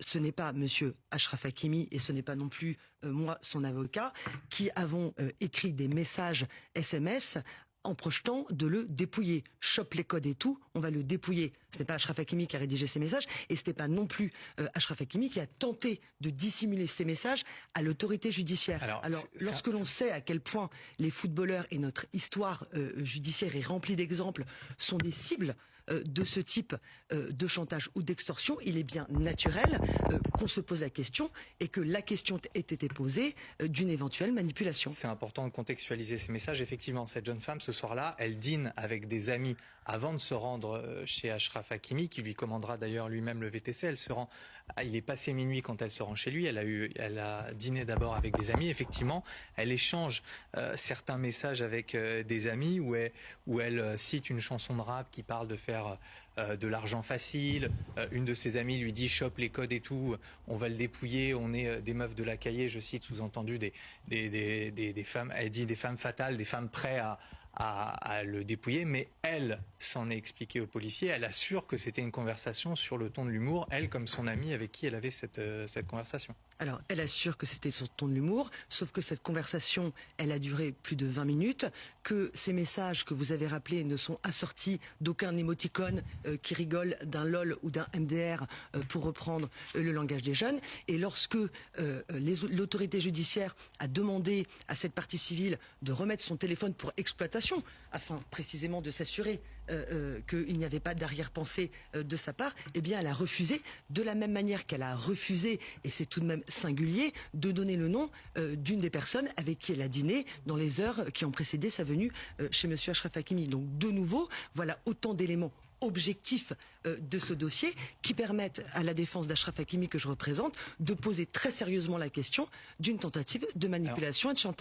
ce n'est pas Monsieur Achraf Hakimi et ce n'est pas non plus moi, son avocat, qui avons écrit des messages SMS en projetant de le dépouiller. Chope les codes et tout, on va le dépouiller. Ce n'est pas Achraf Hakimi qui a rédigé ces messages et ce n'est pas non plus Achraf Hakimi qui a tenté de dissimuler ces messages à l'autorité judiciaire. Alors lorsque l'on sait à quel point les footballeurs et notre histoire judiciaire est remplie d'exemples sont des cibles de ce type de chantage ou d'extorsion, il est bien naturel qu'on se pose la question et que la question ait été posée d'une éventuelle manipulation. C'est important de contextualiser ces messages. Effectivement, cette jeune femme, ce soir-là, elle dîne avec des amis avant de se rendre chez Achraf Hakimi, qui lui commandera d'ailleurs lui-même le VTC. Il est passé minuit quand elle se rend chez lui. Elle a dîné d'abord avec des amis. Effectivement, elle échange certains messages avec des amis où elle cite une chanson de rap qui parle de faire de l'argent facile. Une de ses amies lui dit chope les codes et tout, on va le dépouiller, on est des meufs de la Caillée, je cite sous-entendu des femmes, elle dit des femmes fatales, des femmes prêtes à le dépouiller, mais elle s'en est expliquée aux policiers, elle assure que c'était une conversation sur le ton de l'humour, elle comme son amie avec qui elle avait cette conversation. Alors, elle assure que c'était sur le ton de l'humour, sauf que cette conversation, elle a duré plus de 20 minutes, que ces messages que vous avez rappelés ne sont assortis d'aucun émoticône qui rigole d'un LOL ou d'un MDR, pour reprendre le langage des jeunes. Et lorsque l'autorité judiciaire a demandé à cette partie civile de remettre son téléphone pour exploitation, afin précisément de s'assurer qu'il n'y avait pas d'arrière-pensée de sa part, eh bien elle a refusé, de la même manière qu'elle a refusé, et c'est tout de même singulier, de donner le nom d'une des personnes avec qui elle a dîné dans les heures qui ont précédé sa venue chez Monsieur Achraf Hakimi. Donc de nouveau, voilà autant d'éléments objectifs de ce dossier qui permettent à la défense d'Achraf Hakimi que je représente de poser très sérieusement la question d'une tentative de manipulation et de chantage.